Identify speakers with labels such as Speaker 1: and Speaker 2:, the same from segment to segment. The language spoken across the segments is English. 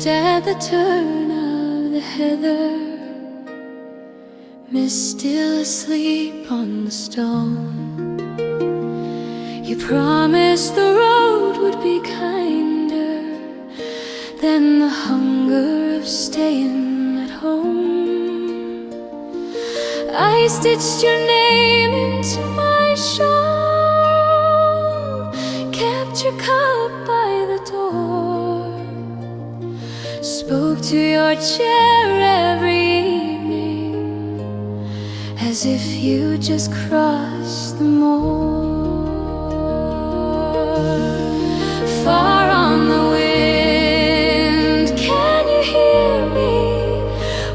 Speaker 1: Just at the turn of the heather, mist still asleep on the stone. You promised the road would be kinder than the hunger of staying at home. I stitched your name into my shawl, kept your cup by the door, spoke to your chair every evening as if you just crossed the moor. Far on the wind, can you hear me?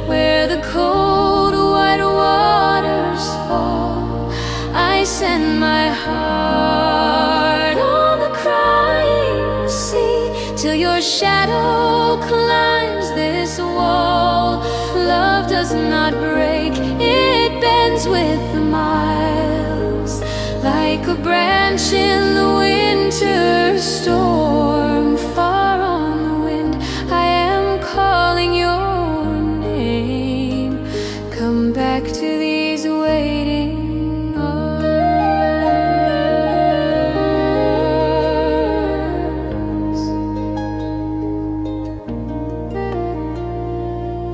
Speaker 1: Where the cold white waters fall, I send my heart on the crying sea, till your shadow climbs this wall. Love does not break, it bends with the miles, like a branch in the winter storm. Far on the wind, I am calling your name. Come back to these waiting arms.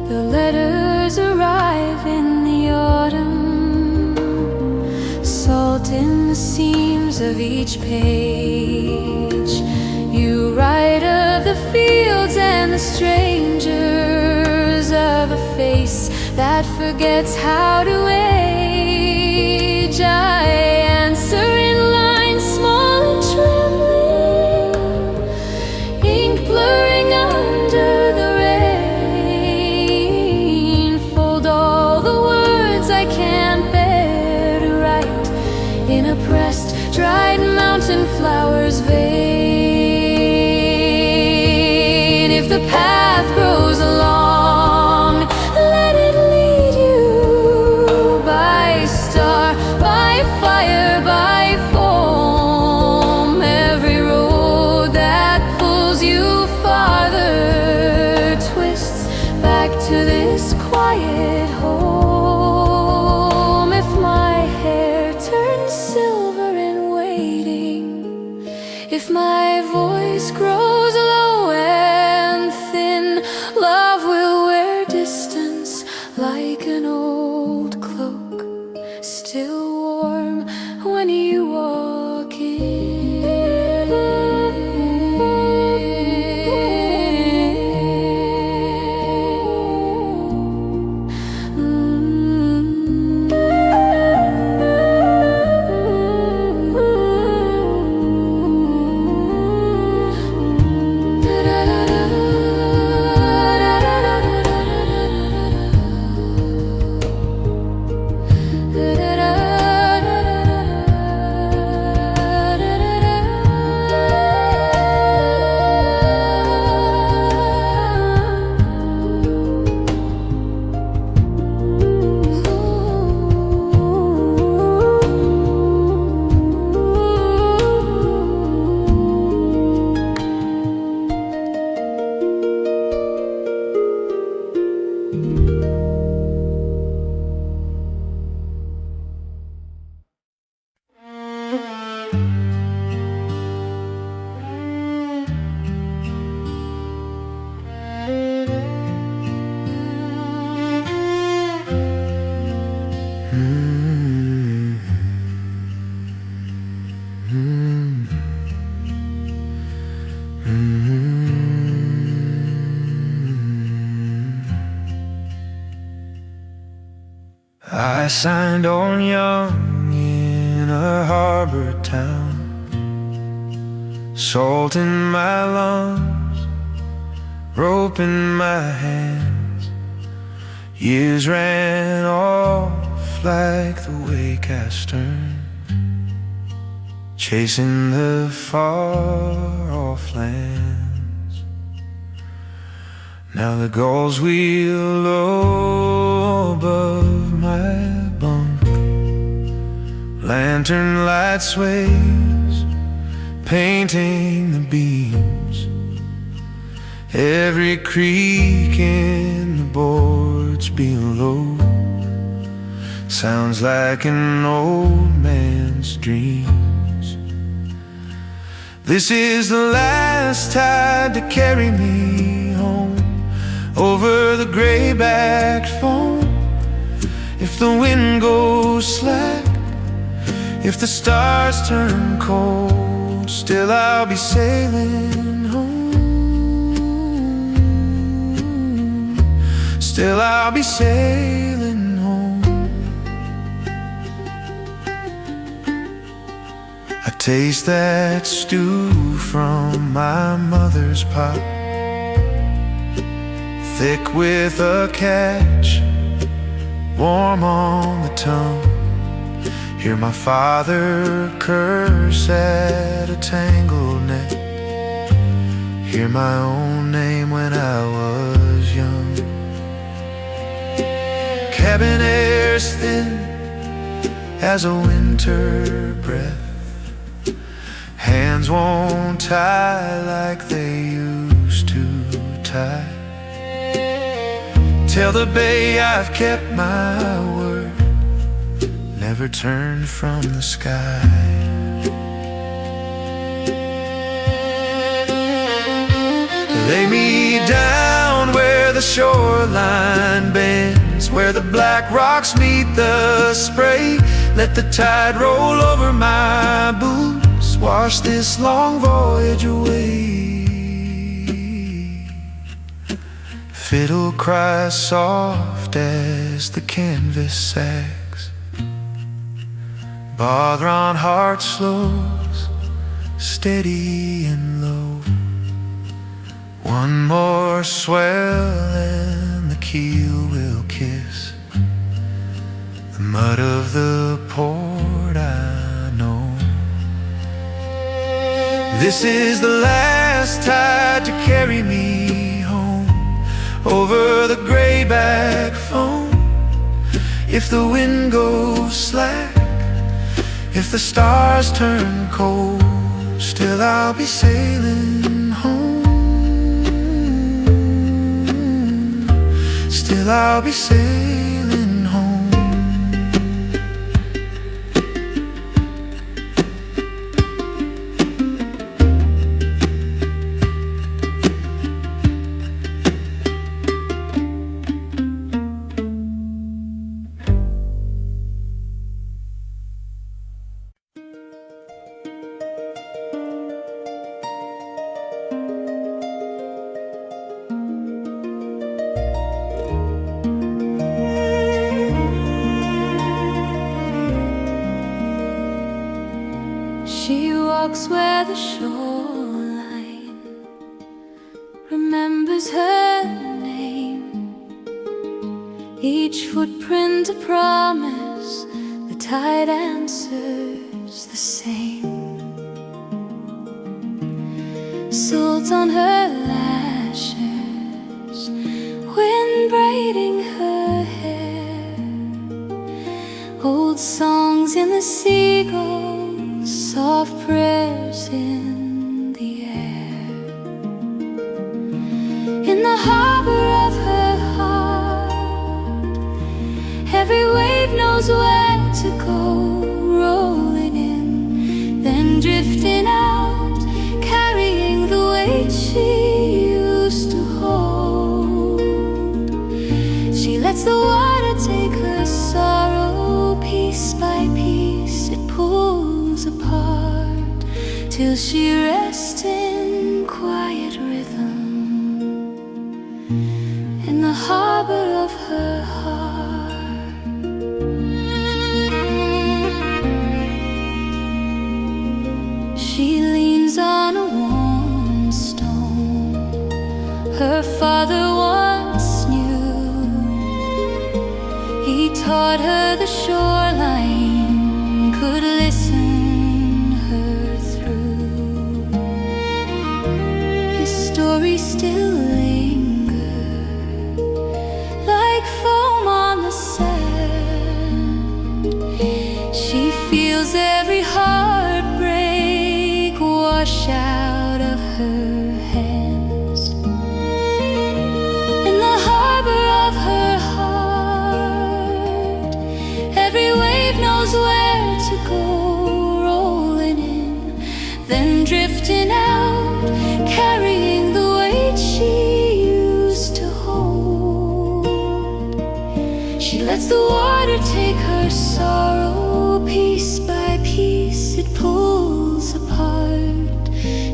Speaker 1: The letters arrive in the autumn, salt in the seams of each page. You write of the fields and the strangers, of a face that forgets how to age. I answer in lines small and trembling, ink blurring under the rain. Fold all the words I can't bear to write in a pressed, dried mountain flower's vein. If the path grows along, let it lead you by star, by fire, by foam. Every road that pulls you farther twists back to this quiet home. If my hair turns silver in waiting, if my voice grows low and thin, love will wear distance like an old cloak, still warm when you walk in.
Speaker 2: I signed on young in a harbor town, salt in my lungs, rope in my hands. Years ran off like the wake cast stern, chasing the far-off lands. Now the gulls wheel low above my bunk, lantern light sways, painting the beams. every creak in the boards below sounds like an old man's dreams. This is the last tide to carry me home over the gray-backed foam. If the wind goes slack, if the stars turn cold, still I'll be sailing home. Still I'll be sailing home. I taste that stew from my mother's pot, thick with a catch, warm on the tongue. Hear my father curse at a tangled net, hear my own name when I was young. Cabin air's thin as a winter breath, hands won't tie like they used to tie. Tell the bay I've kept my word, never turned from the sky. Lay me down where the shoreline bends, where the black rocks meet the spray. Let the tide roll over my boots, wash this long voyage away. Fiddle cries soft as the canvas sags, bother on heart slows, steady and low. One more swell and the keel will kiss the mud of the port, I know. This is the last tide to carry me home over the grayback foam. If the wind goes slack, if the stars turn cold, still I'll be sailing home. Still I'll be sailing home.
Speaker 1: She walks where the shoreline remembers her name. Each footprint a promise, the tide answers the same. Salt on her lashes, wind braiding her hair, old songs in the seagulls, soft prayers in the air. In the harbor of her heart, every wave knows where to go, rolling in, then drifting out, carrying the weight she used to hold. She lets the water take her sorrow, piece by piece it pulls apart, till she rests in quiet rhythm in the harbor of her heart. She leans on a warm stone her father once knew. He taught her the shoreline could listen her through. His story still lingers like foam on the sand. She feels every heartbreak wash out of her hands.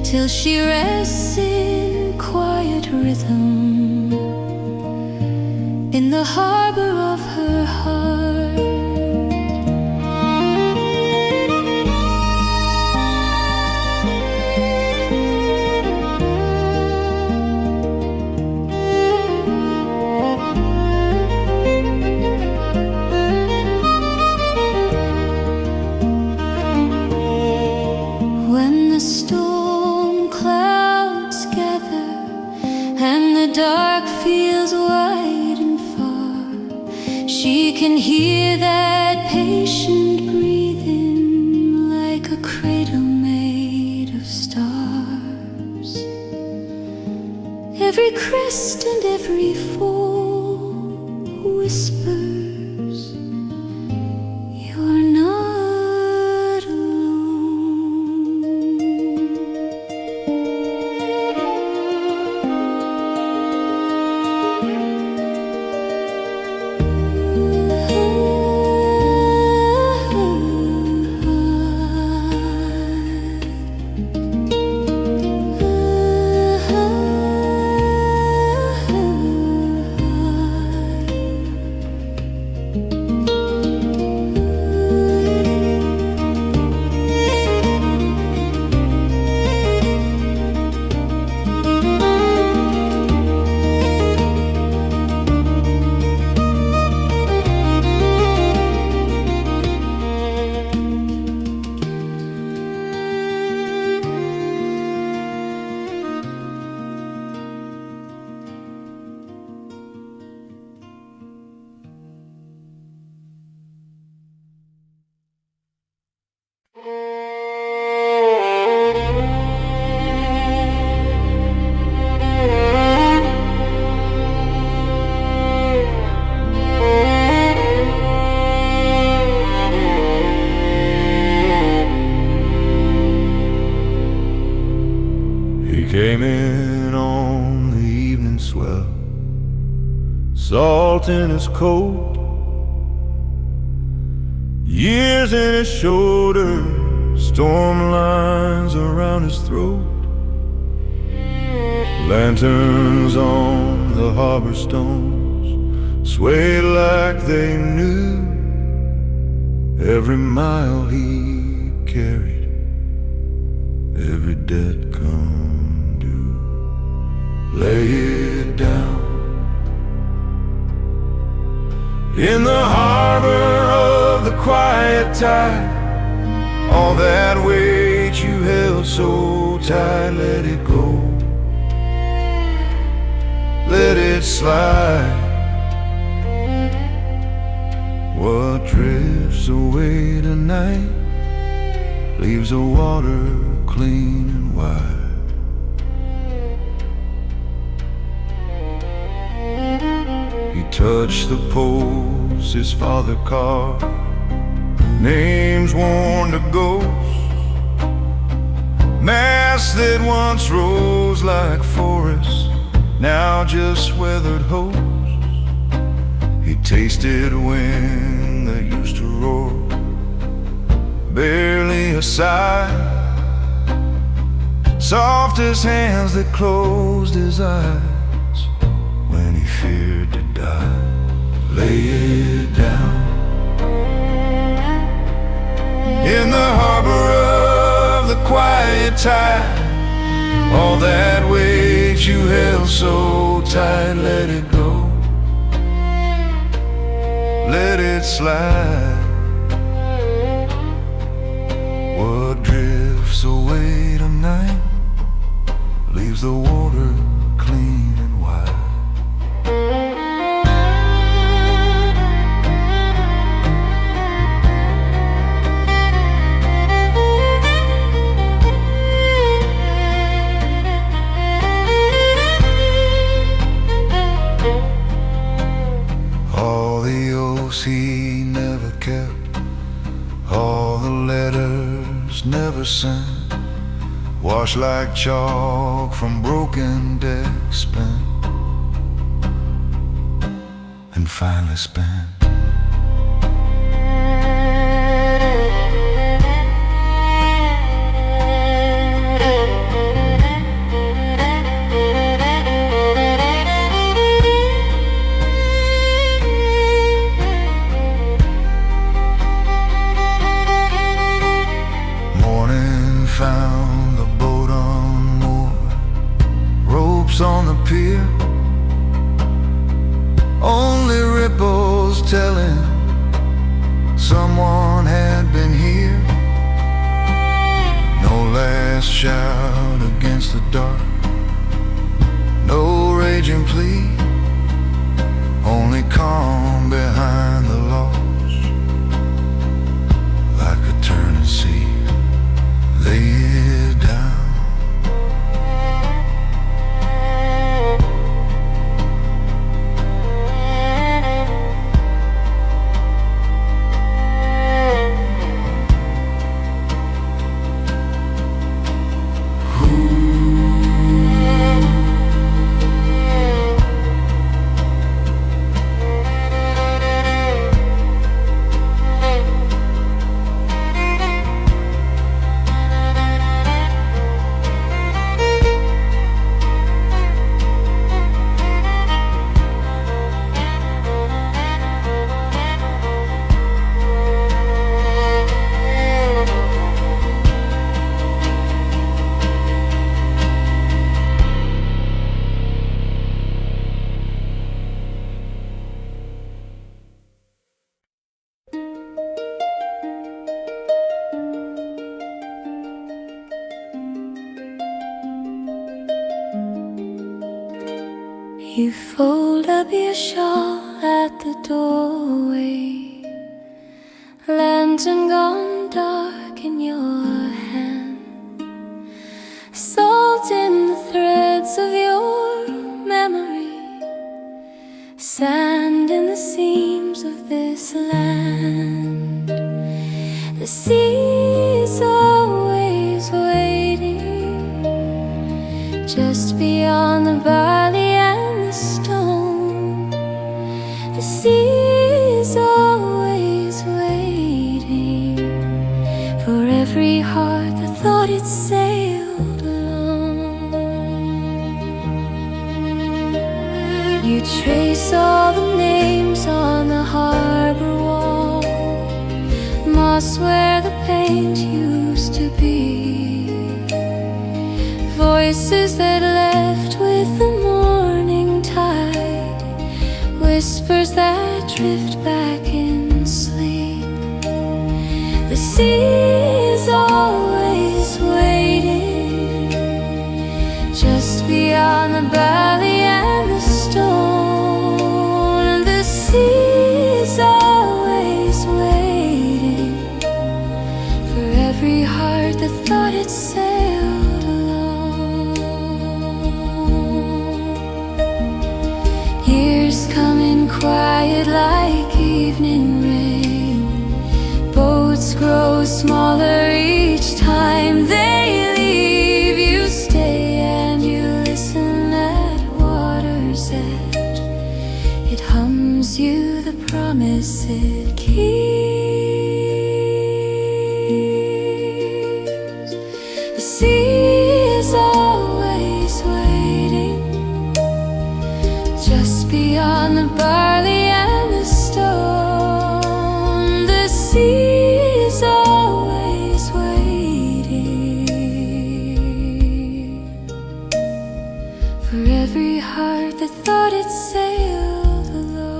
Speaker 1: till she rests in quiet rhythm in the harbor of her heart. When the storm clouds gather and the dark feels wide and far, she can hear that patient breathing like a cradle made of stars. Every crest and every fall whispers, you're not alone.
Speaker 2: He came in on the evening swell, salt in his coat, years in his shoulder, storm lines around his throat. Lanterns on the harbor stones swayed like they knew every mile he carried, every debt come due. Lay it down in the harbor of the quiet tide. All that weight you held so tight, let it go, let it slide. What drifts away tonight leaves the water clean and wide. He touched the post his father carved, names worn to ghosts, masts that once rose like forests, now just weathered hopes. He tasted wind that used to roar, barely a sigh, soft as hands that closed his eyes when he feared to die. Lay it down in the harbor of the quiet tide. All that weight you held so tight, let it go, let it slide. What drifts away tonight leaves the water clean and wide. All the oaths he never kept, all the letters never sent, washed like chalk from broken decks, spent and finally spent. found the boat unmoored, ropes on the pier, only ripples telling someone had been here. No last shout against the dark, no raging plea, only calm behind the loss. Like a turning sea, lay it down.
Speaker 1: You fold up your shawl at the doorway, lantern gone dark in your hand, salt in the threads of your memory, sand in the seams of this land. The sea's always waiting just beyond the barley and the stone. The sea is always waiting for every heart that thought it sailed alone. You trace all the names on the harbor wall, moss where the paint used to be, voices that left with the morning tide, whispers that drift back in sleep. The sea is always waiting just beyond the valley and the stone. The sea is always waiting for every heart that thought it sailed alone. Years come in quiet like evening rain, boats grow smaller each time they leave. You stay and you listen at water's edge, it hums you the promise it keeps. The sea is always waiting just beyond the barley and the stone. The sea is always waiting for every heart that thought it sailed alone.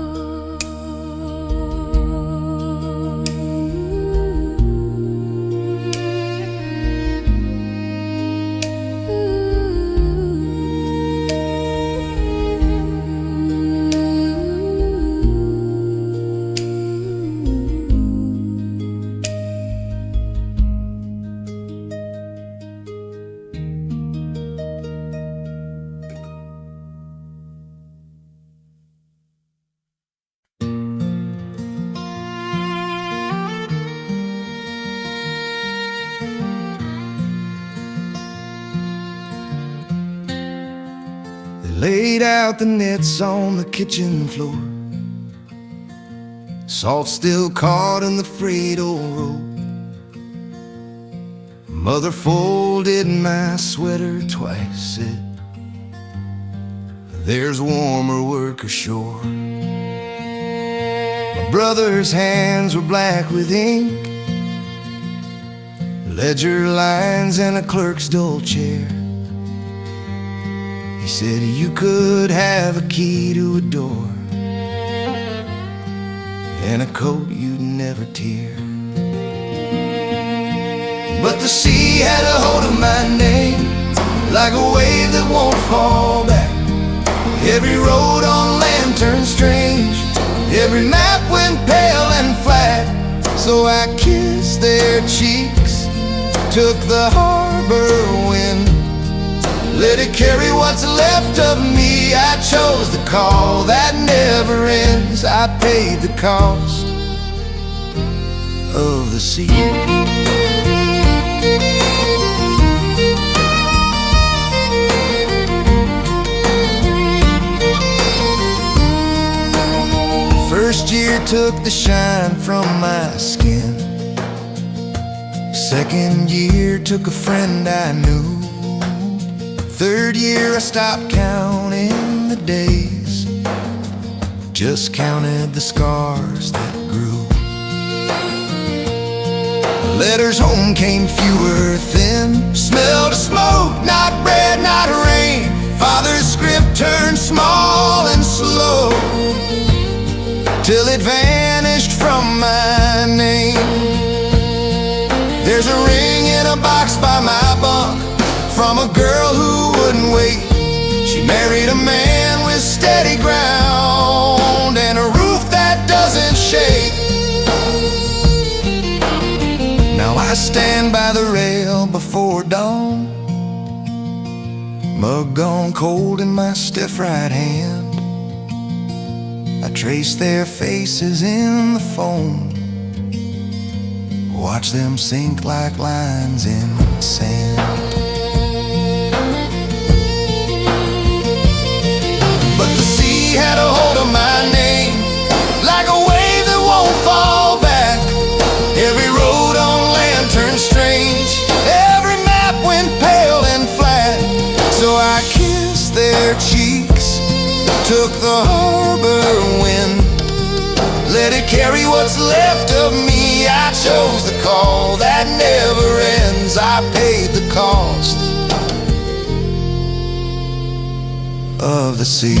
Speaker 2: Laid out the nets on the kitchen floor, salt still caught in the frayed old rope. Mother folded my sweater twice, said, there's warmer work ashore. My brother's hands were black with ink, ledger lines and a clerk's dull chair. He said you could have a key to a door and a coat you'd never tear. But the sea had a hold of my name, like a wave that won't fall back. Every road on land turned strange, every map went pale and flat. So I kissed their cheeks, took the harbor wind, let it carry what's left of me. I chose the call that never ends. I paid the cost of the sea. First year took the shine from my skin. Second year took a friend I knew. Third year I stopped counting the days, just counted the scars that grew. Letters home came fewer, thin, smelled of smoke, not bread, not rain. Father's script turned small and slow, till it vanished from my name. There's a ring in a box by my bunk, from a girl who wouldn't wait. She married a man with steady ground and a roof that doesn't shake. Now I stand by the rail before dawn, mug gone cold in my stiff right hand. I trace their faces in the foam, watch them sink like lines in sand. But the sea had a hold of my name, like a wave that won't fall back. Every road on land turned strange, every map went pale and flat. So I kissed their cheeks, took the harbor wind, let it carry what's left of me. I chose the call that never ends. I paid the cost of the sea.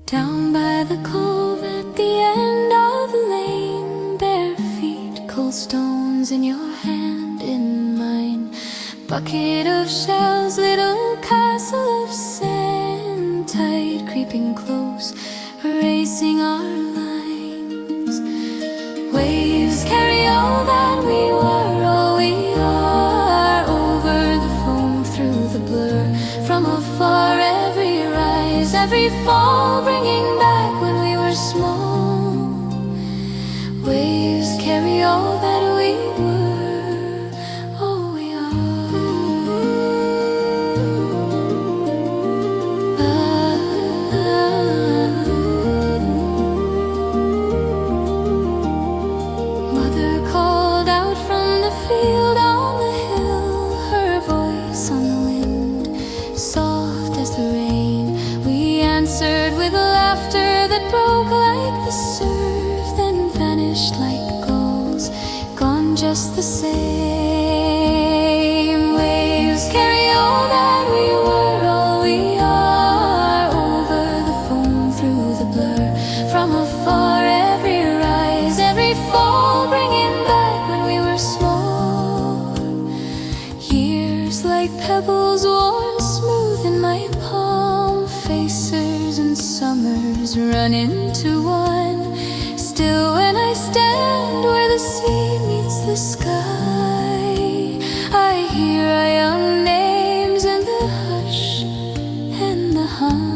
Speaker 1: Down by the cove at the end of the lane, bare feet, cold stones in your hand, in mine. Bucket of shells, little castle of sand, tide creeping close, erasing our lines. Waves carry all that we were, all we are, over the foam, through the blur. From afar, every rise, every fall, bringing back when we were small. Waves carry all that we were, all we Mother called out from the field on the hill, her voice on the wind, soft as the rain. We answered with laughter that broke like the surf, then vanished like gulls, gone just the same. Waves carry all that we were, all we are, over the foam, through the blur. From afar, run into one. Still when I stand where the sea meets the sky, I hear our young names in the hush and the hum.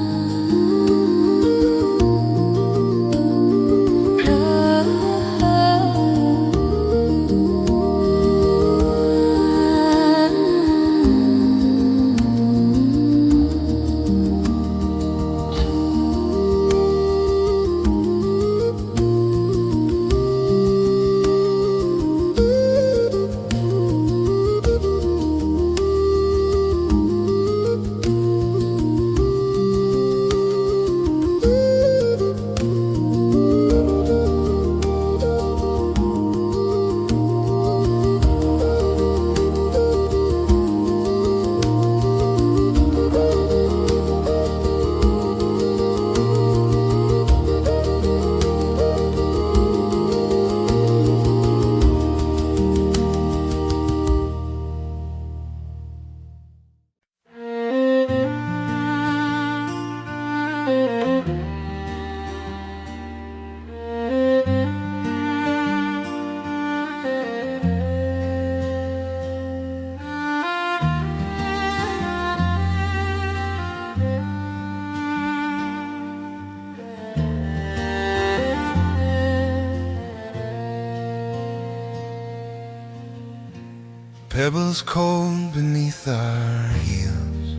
Speaker 2: Pebbles cold beneath our heels,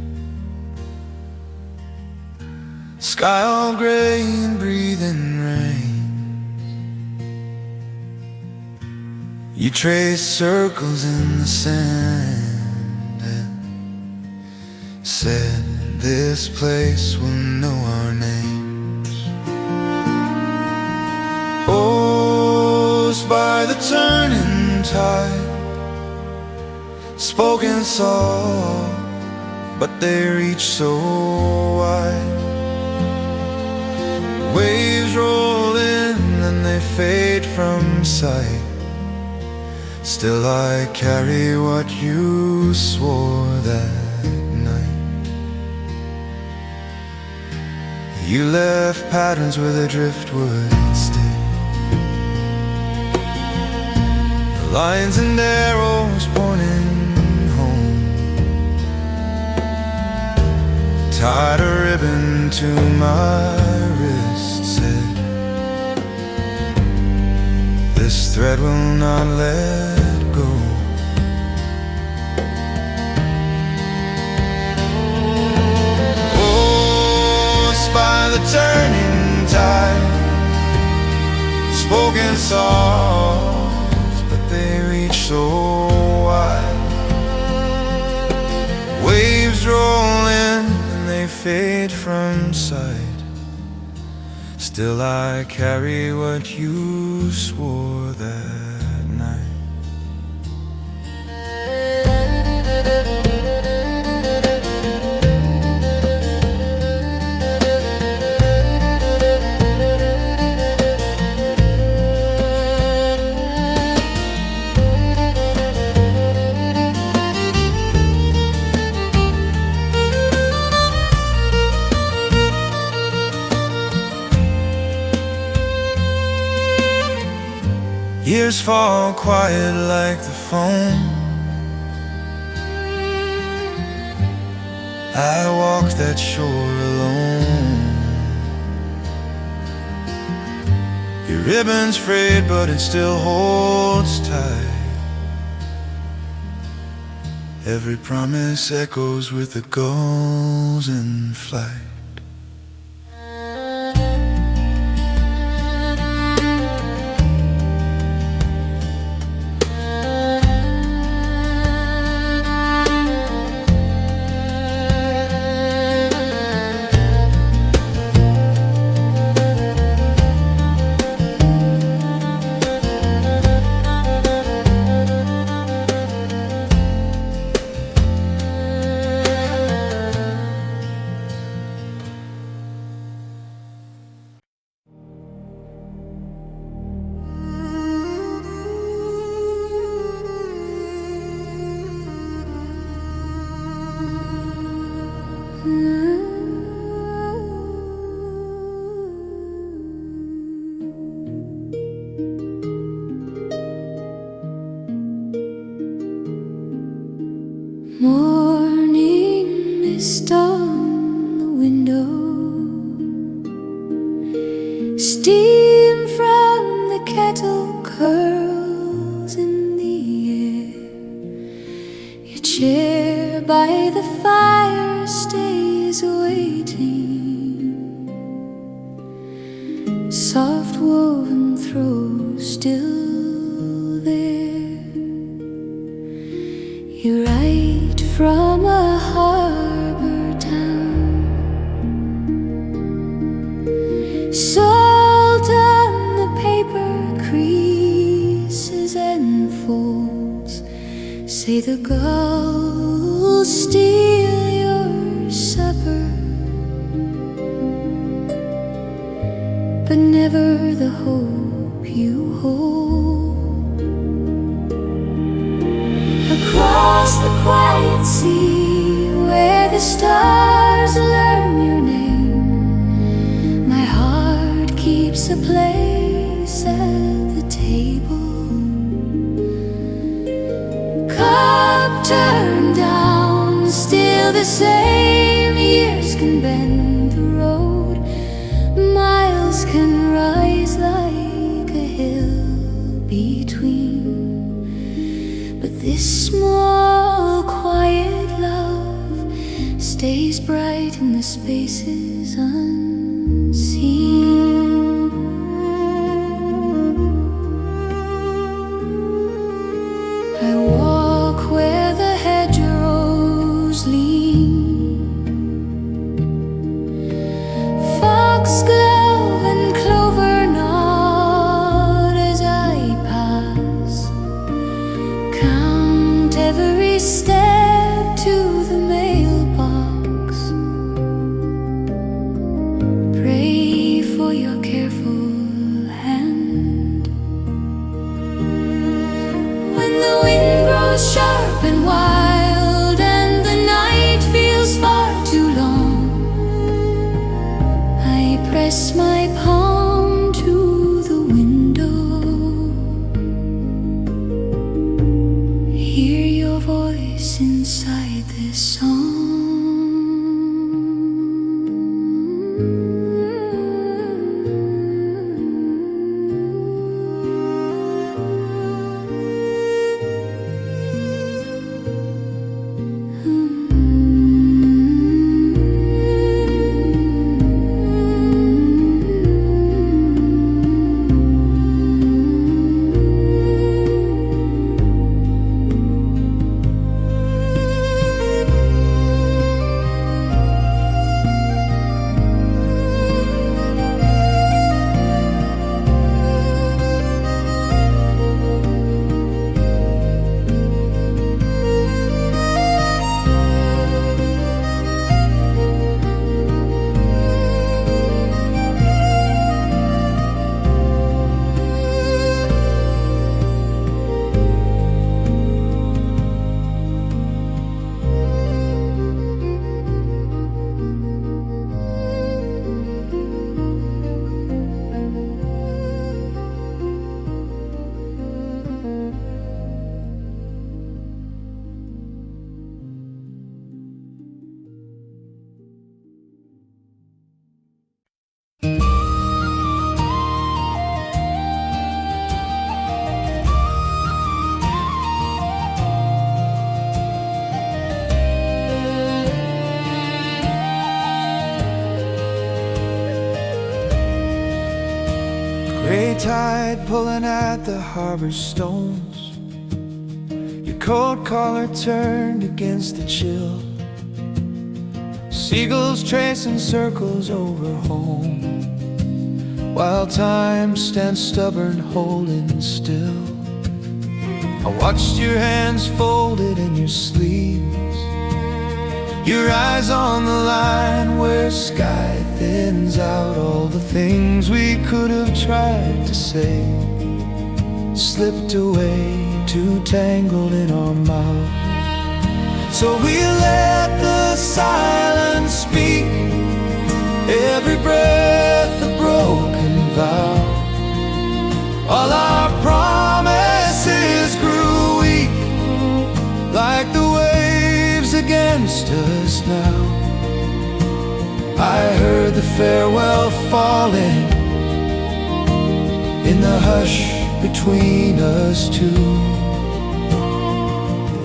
Speaker 2: sky all gray and breathing rain. You trace circles in the sand and said this place will know our names. Oh, by the turning tide, spoken soft, but they reach so wide. Waves roll in and they fade from sight. Still I carry what you swore that night. You left patterns where the driftwood stay, the lines and arrows pointing. Tied a ribbon to my wrist, said this thread will not let go. Oh, spy the turning tide, spoken soft, but they reach so wide. Waves roll in, fade from sight. Still I carry what you swore that night. Years fall quiet like the phone. I walk that shore alone. Your ribbon's frayed, but it still holds tight. Every promise echoes with the gulls in flight.
Speaker 1: still there. You write from a harbor town, salt on the paper creases and folds. Say the gulls steal your supper, but never the hope you hold. Across the quiet sea, where the stars learn your name, my heart keeps a place at the table. Cup turned down, still the same. Years can bend the road, miles can rise like a hill between. But this small, quiet love stays bright in the spaces unseen. I walk where the hedgerows lean, foxglove and clover nod as I pass. Count every step to the mailbox. Pray for your careful hand. When the wind grows sharp and wild and the night feels far too long, I press my palm to the window. Hear your voice inside this song.
Speaker 2: Gray tide pulling at the harbor stones, your coat collar turned against the chill, seagulls tracing circles over home, while time stands stubborn holding still. I watched your hands folded in your sleeves, your eyes on the line where sky thins out. All the things we could have tried to say slipped away, too tangled in our mouth. So we let the silence speak, every breath a broken vow. All our promises grew weak, like the waves against us now. I heard the farewell falling in the hush between us two.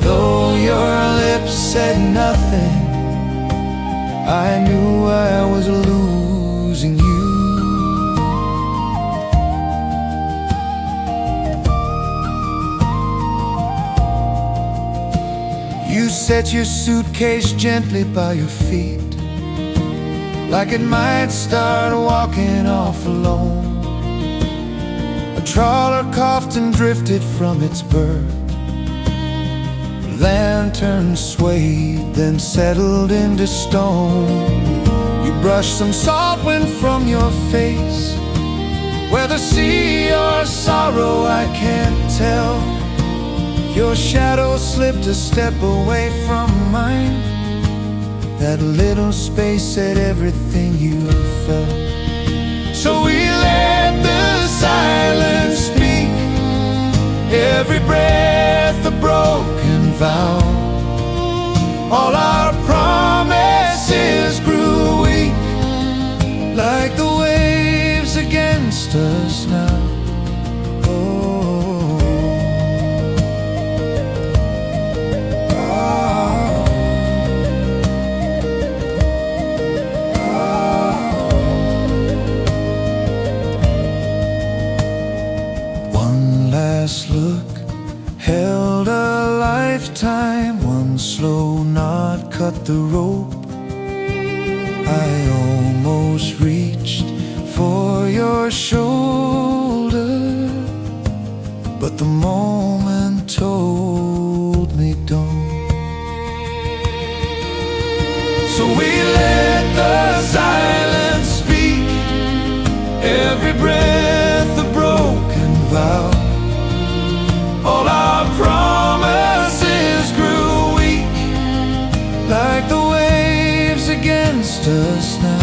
Speaker 2: Though your lips said nothing, I knew I was losing you. set your suitcase gently by your feet, like it might start walking off alone. A trawler coughed and drifted from its berth. Lantern swayed, then settled into stone. You brushed some salt wind from your face. Whether sea or sorrow, I can't tell. Your shadow slipped a step away from mine. That little space said everything you felt. So we let the silence speak. Every breath a broken vow. All our promises grew weak, like the waves against us now. Last look held a lifetime. One slow knot cut the rope. I almost reached for your shoulder, but the moment told me don't. So we let the silence speak. Every breath a broken vow. All our promises grew weak, like the waves against us now.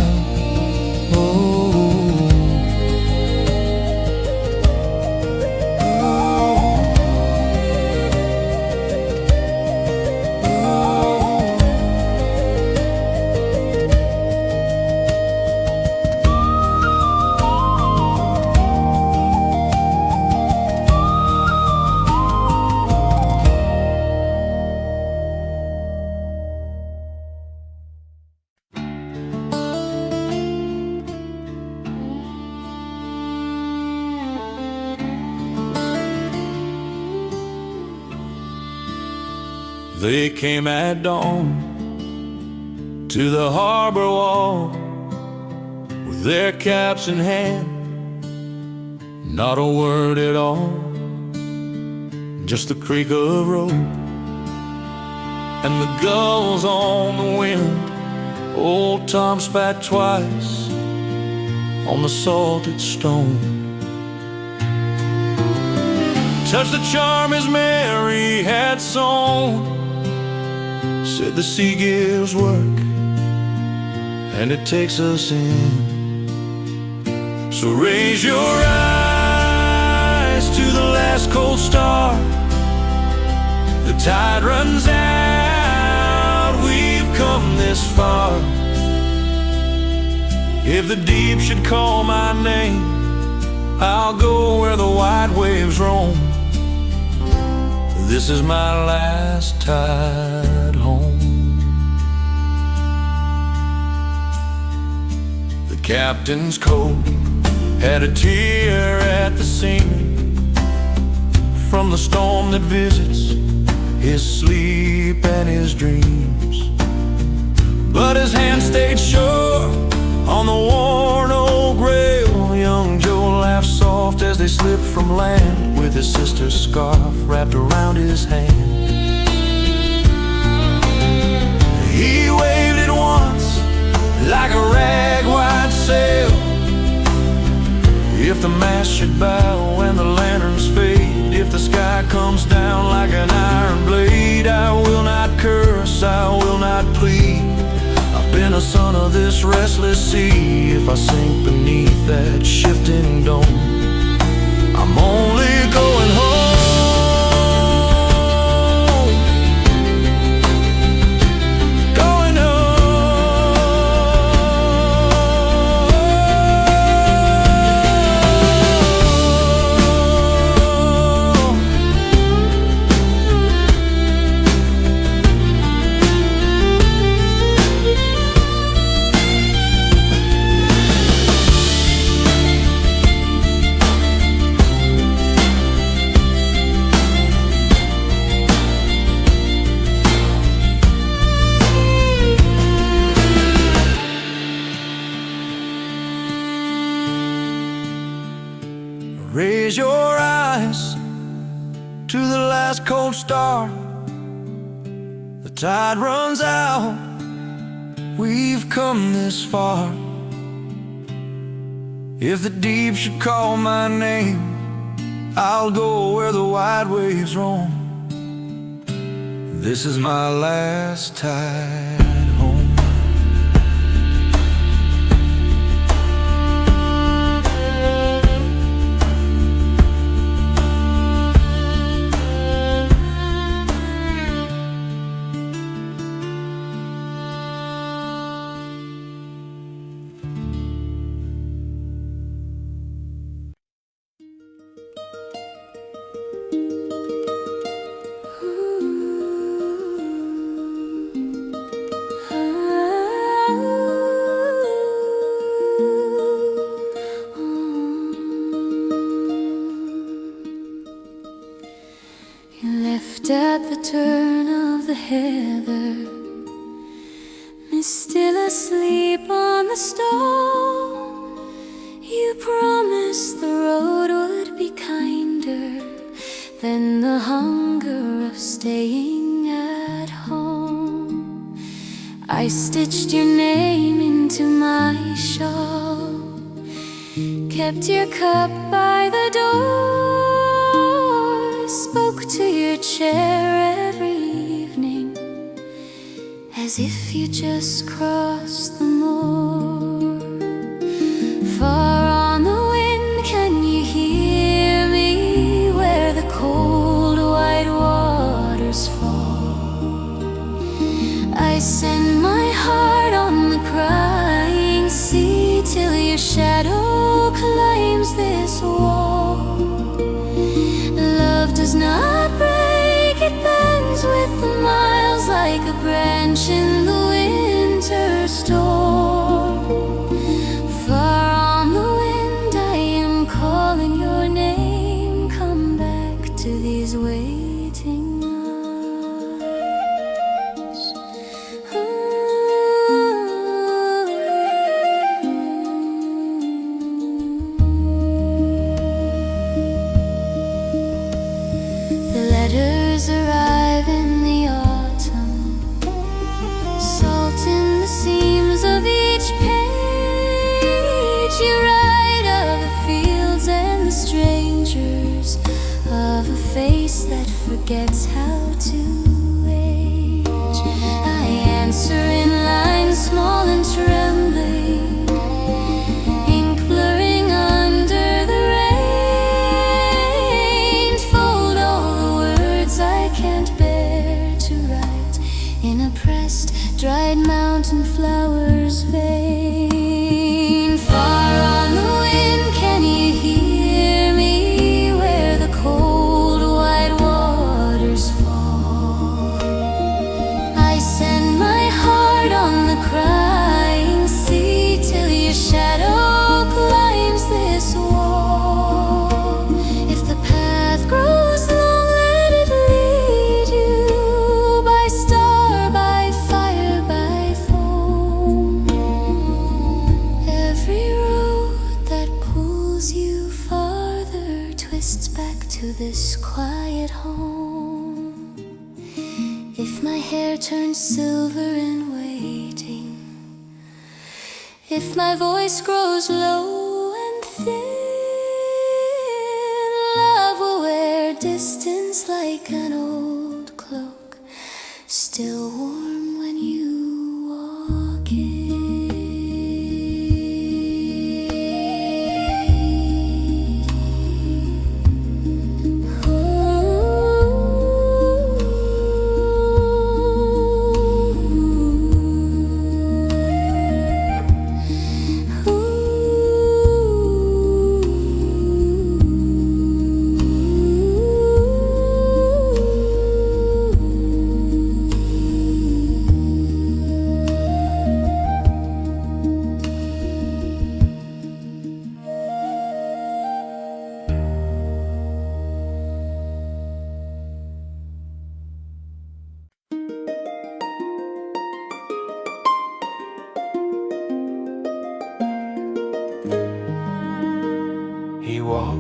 Speaker 2: They came at dawn to the harbor wall with their caps in hand, not a word at all, just the creak of rope and the gulls on the wind. Old Tom spat twice on the salted stone, touched the charm his Mary had sown. Said the sea gives work and it takes us in. So raise your eyes to the last cold star. The tide runs out, we've come this far. If the deep should call my name, I'll go where the wide waves roam. This is my last tide home. The captain's coat had a tear at the seam from the storm that visits his sleep and his dreams. But his hand stayed sure on the worn old grail. Young Joe laughed soft as they slipped from land, with his sister's scarf wrapped around his hand. He waved it once like a rag white sail. If the mast should bow and the lanterns fade, if the sky comes down like an iron blade, I will not curse, I will not plead. I've been a son of this restless sea. If I sink beneath that shifting dome, I'm only going home. Going darkness to the last cold star. The tide runs out, we've come this far. If the deep should call my name, I'll go where the wide waves roam. This is my last tide home.
Speaker 1: At the turn of the heather, me still asleep on the stone. You promised the road would be kinder than the hunger of staying at home. I stitched your name into my shawl, kept your cup by the door, spoke to your chair every evening as if you just crossed the moor. Far on the wind, can you hear me where the cold white waters fall? I send my heart on the crying sea till your shadow climbs this wall. Love does not break, it bends with the miles like a branch in the winter storm. Far on the wind, I am calling your name. Come back to these waiting arms. The letters arrive in the autumn, salt in the seams of each page. You write of the fields and the strangers, of a face that forgets how to age. I answer in lines small and trembling, ink blurring under the rain. Fold all the words I can't bear to write in a pressed, dried mountain flower's vein. Far on the wind, can you hear me where the cold white waters fall? I send my heart on the crying sea till your shadow climbs this wall. If the path grows long, let it lead you by star, by fire, by foam. Every road that pulls you farther twists back to this quiet home. If my hair turns silver in waiting, if my voice grows low and thin, love will wear distance like an old cloak, still warm when you walk in.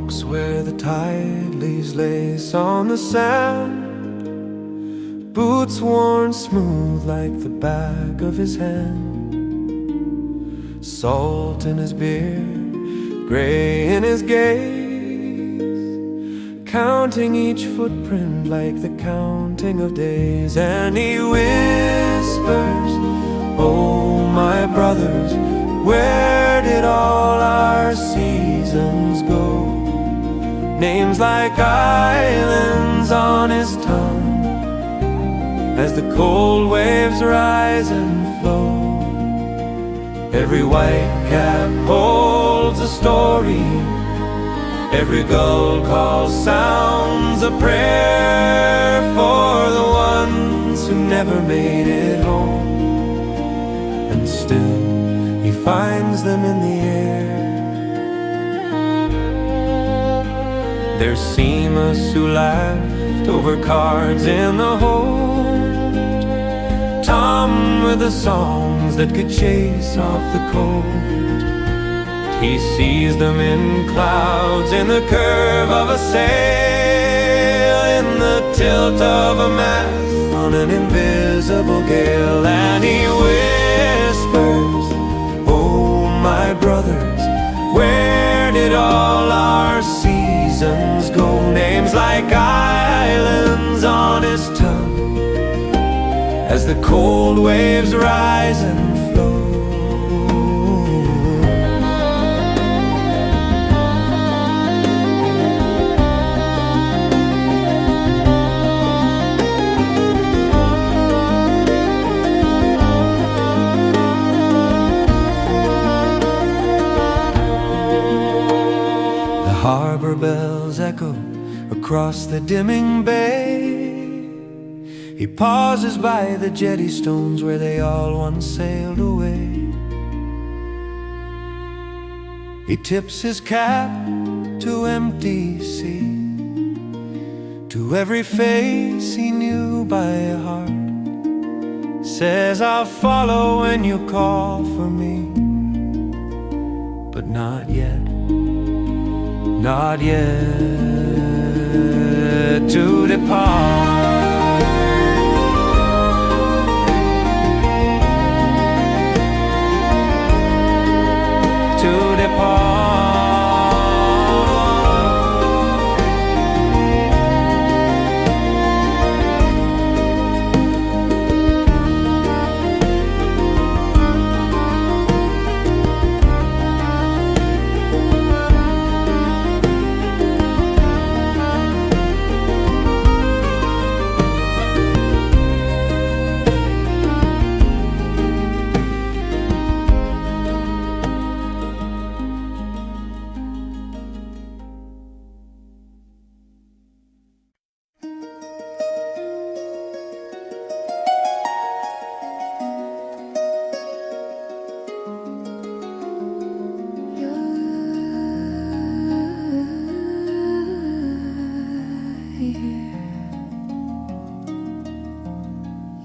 Speaker 2: walks where the tide leaves lace on the sand, boots worn smooth like the back of his hand, salt in his beard, gray in his gaze, counting each footprint like the counting of days. And he whispers, "Oh, my brothers, where did all our seasons go?" Names like islands on his tongue as the cold waves rise and flow. Every white cap holds a story, every gull call sounds a prayer for the ones who never made it home. And still he finds them in the air. There's Seamus who laughed over cards in the hold, Tom with the songs that could chase off the cold. He sees them in clouds, in the curve of a sail, in the tilt of a mast on an invisible gale. And he whispers, "Oh, my brothers, where did all our seasons go?" Names like islands on his tongue as the cold waves rise and flow. The harbor bells echo across the dimming bay. He pauses by the jetty stones where they all once sailed away. He tips his cap to empty sea, to every face he knew by heart. Says, "I'll follow when you call for me, but not yet, not yet to depart." To depart.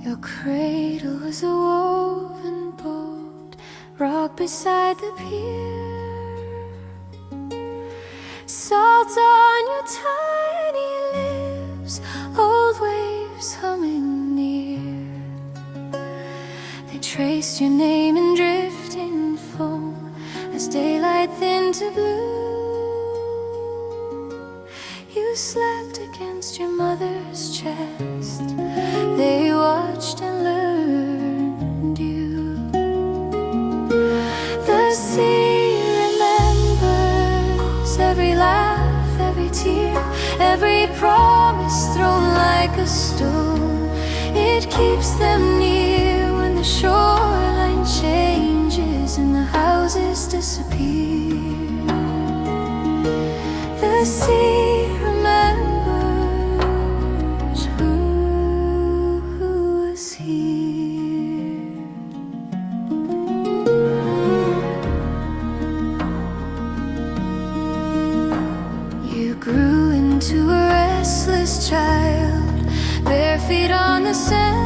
Speaker 1: Your cradle was a woven boat, rocked beside the pier. Salt on your tiny lips, old waves humming near. They traced your name in drifting foam as daylight thinned to blue. You slept against your mother's chest. They watched and learned you. The sea remembers every laugh, every tear, every promise thrown like a stone. It keeps them near when the shoreline changes and the houses disappear. The sea remembers who was here. You grew into a restless child, bare feet on the sand,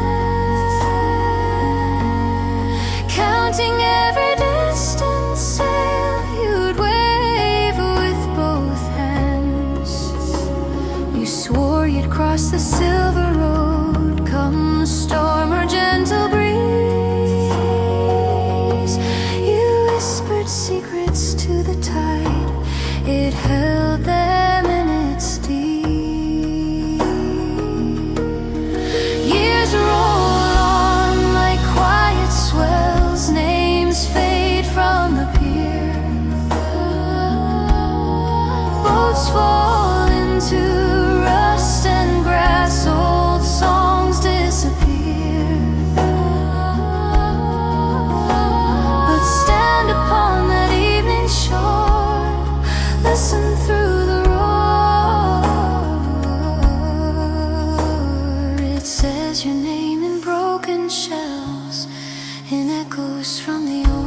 Speaker 1: counting every distant sail you'd wave with both hands. You swore you'd cross the silver road, come storm or gentle breeze. You whispered secrets to the tide, it held them in its deep. Years roll on like quiet swells, names fade from the pier. Boats fall into rust and grass, old songs disappear. But stand upon that evening shore, listen through the roar. It says your name in broken shells, in echoes from the oar.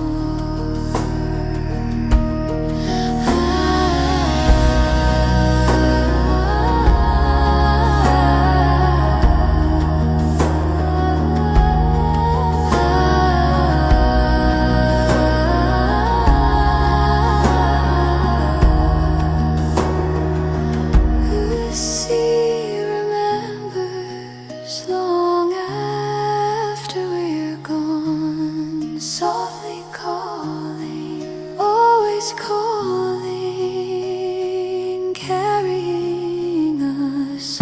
Speaker 1: The sea remembers long after we're gone, softly calling, always calling, carrying us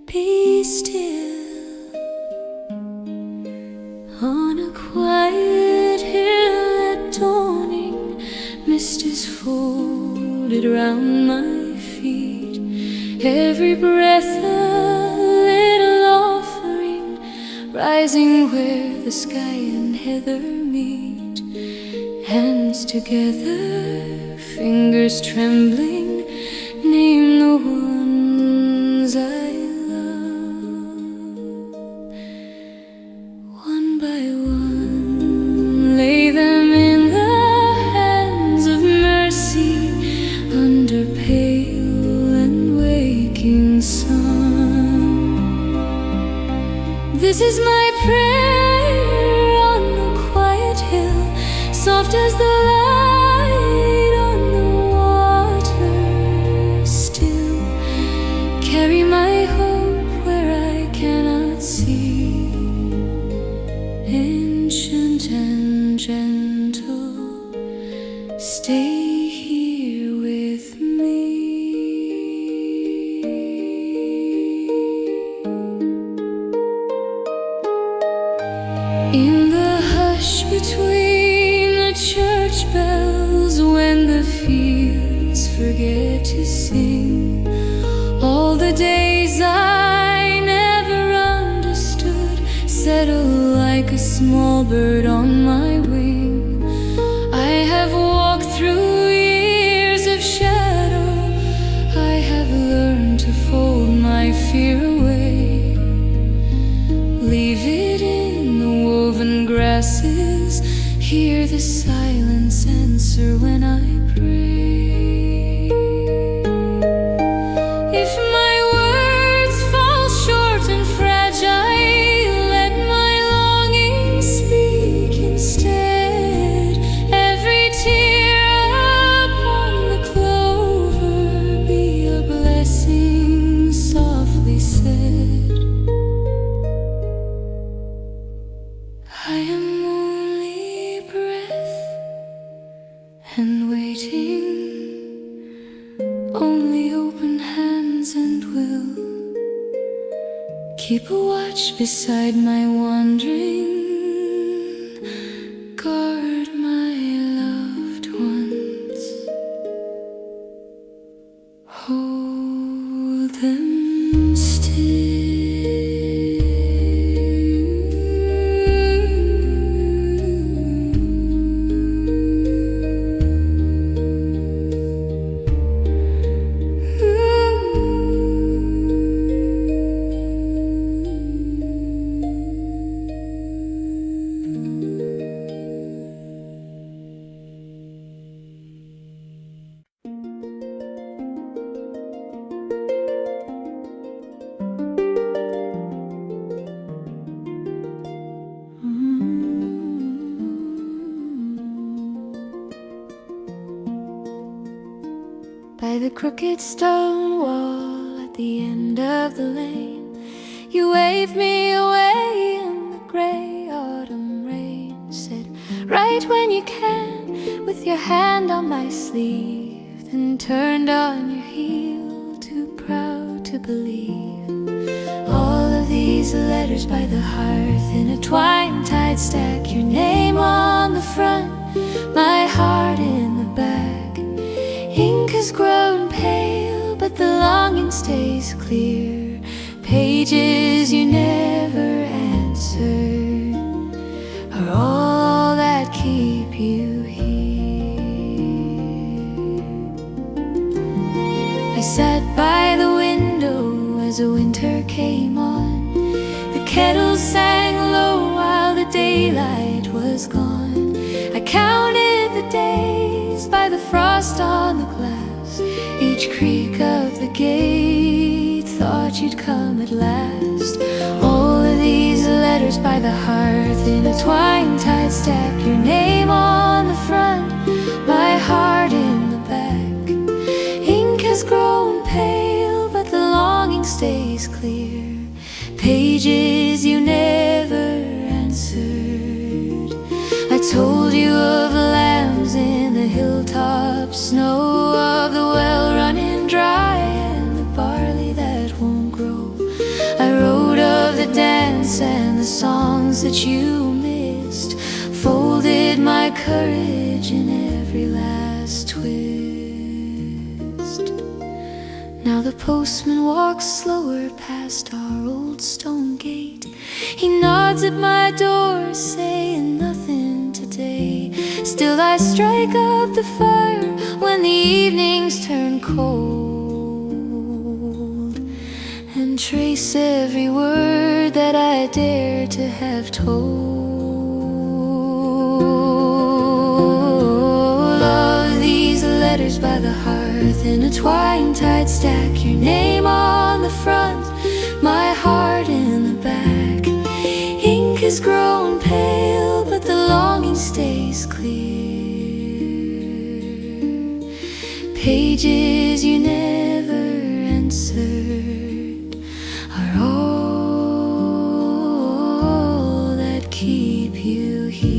Speaker 1: be still. On a quiet hill at dawning, mist is folded round my feet. Every breath a little offering, rising where the sky and heather meet. Hands together, fingers trembling, name the ones I love. One by one, lay them in the hands of mercy, under pale and waking sun. This is my prayer on the quiet hill, soft as the light on the water. Still carry my hope where I cannot see. Ancient and gentle, stay here with me. In the hush between the church bells, when the fields forget to sing, all the days I never understood settle like a small bird on my wing. I have walked through years of shadow, I have learned to fold my fear away. Leave it in the woven grasses, hear the silence answer when I pray. If my words fall short and fragile, let my longing speak instead. Every tear upon the clover be a blessing softly said. I am only breath and waiting. Only open hands and will keep a watch beside my wandering. Guard my loved ones, hold them still. By the crooked stone wall at the end of the lane, you waved me away in the gray autumn rain. Said, right when you can, with your hand on my sleeve, then turned on your heel, too proud to believe. All of these letters by the hearth in a twine-tied stack, your name on the front, my heart in the back. Ink has grown pale, but the longing stays clear. Pages you never answered are all that keep you here. I sat by the window as the winter came on. The kettle sang low while the daylight was gone. I counted the days by the frost on the glass. Each creak of the gate thought you'd come at last. All of these letters by the hearth in a twine-tied stack, your name on the front, my heart in the back. Ink has grown pale, but the longing stays clear. Pages you never answered. I told you of lambs in the hilltop snow, of the well running dry and the barley that won't grow. I wrote of the dance and the songs that you missed, folded my courage in every last twist. Now the postman walks slower past our old stone gate. He nods at my door, saying nothing today. Still I strike up the fire when the evenings turn cold, and trace every word that I dare to have told. Of these letters by the hearth in a twine-tied stack, your name on the front, my heart in the back. Ink has grown pale, but the longing stays clear. Pages you never answered are all that keep you here.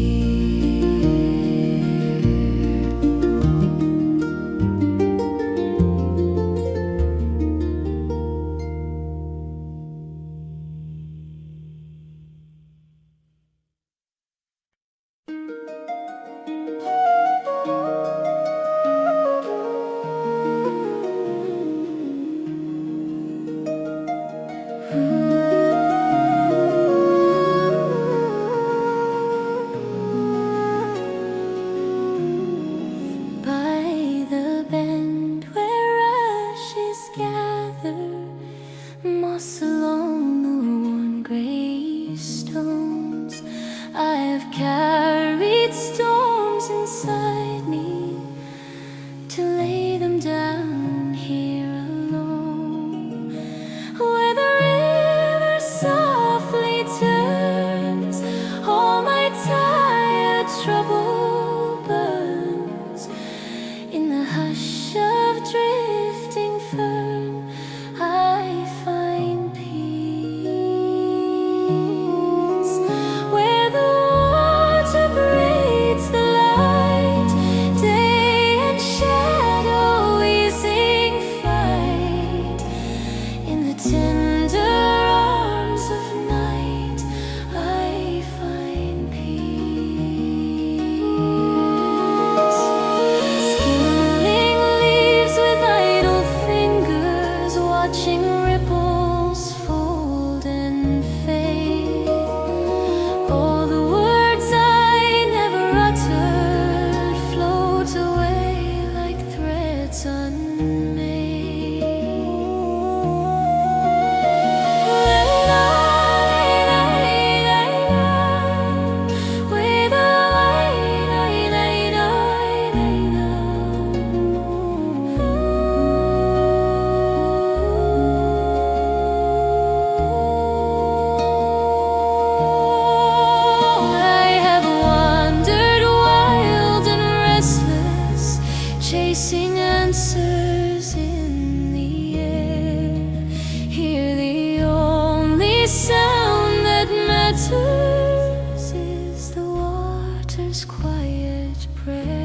Speaker 1: prayer.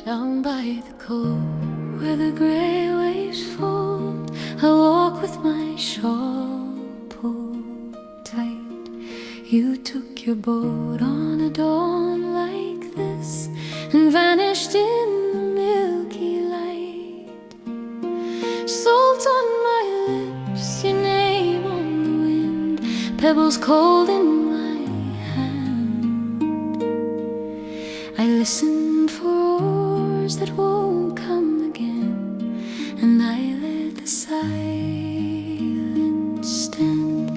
Speaker 1: Down by the cove where the grey waves fold, I walk with my shawl pulled tight. You took your boat on a dawn like this and vanished in the milky light. Salt on my lips, your name on the wind, pebbles cold in my hand. I listen for that won't come again, and I let the silence stand.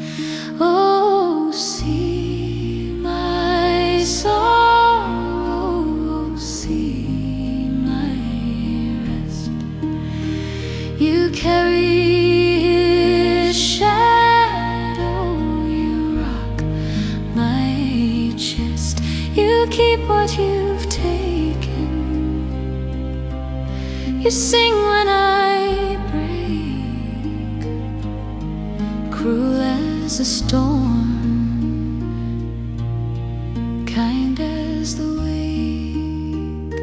Speaker 1: Oh, see my sorrow, see my rest. You carry his shadow, you rock my chest. You keep what you've taken. You sing when I break, cruel as a storm, kind as the wake.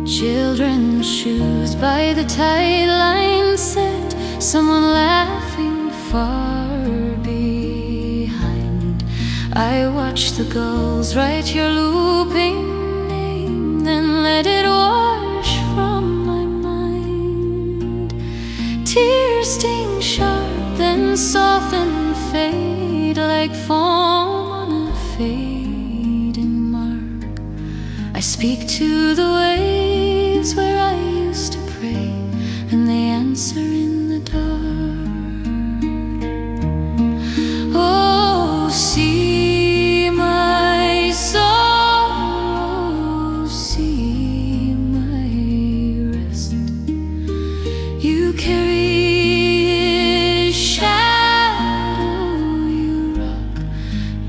Speaker 1: Children's shoes by the tide line set, someone laughing far behind. I watch the gulls write your looping name, then let it wash from my mind. Tears sting sharp, then soften, fade like foam on a fading mark. I speak to the waves where I used to pray, and they answer in the dark. Oh, see my sorrow, see my rest. You carry his shadow, you rock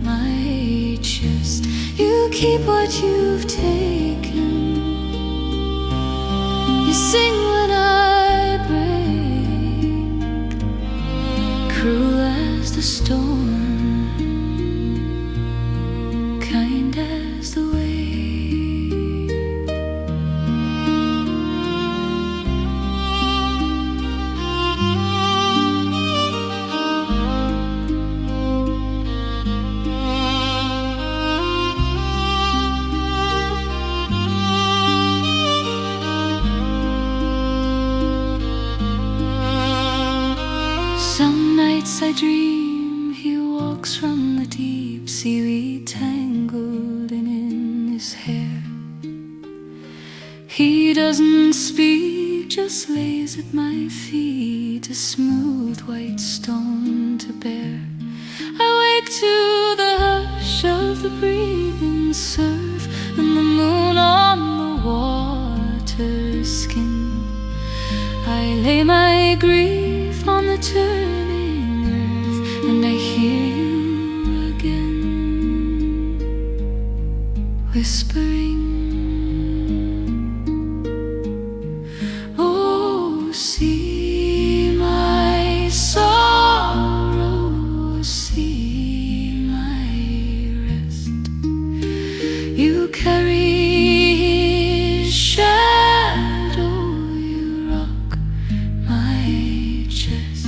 Speaker 1: my chest. You keep what you've taken. You sing when I break, cruel as the storm, kind as the wave. Some nights I dream he walks from the deep, seaweed tangled in his hair. He doesn't speak, just lays at my feet, a smooth white stone to bear. I wake to the hush of the breathing surf and the moon on the water's skin. I lay my grief on the turning earth, and I hear you again, whispering, oh, see my sorrow, see my rest. You carry his shadow, you rock my chest.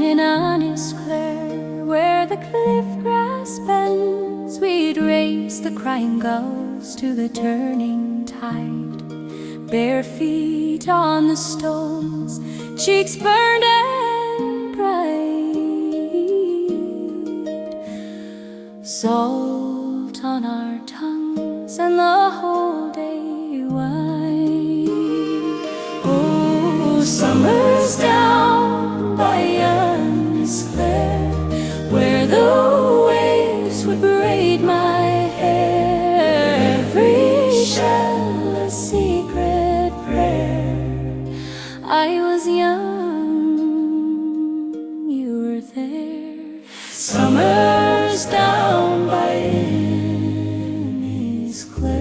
Speaker 1: Down in honest Clare, where the cliff grass bends, we'd race the crying gulls to the turning tide. Bare feet on the stones, cheeks burned and bright, salt on our tongues and the whole day wide. Oh, summer's down by honest Clare, where the waves would braid my hair, every shell a secret prayer. I was young, you were there. Summer's down by Innis Clare.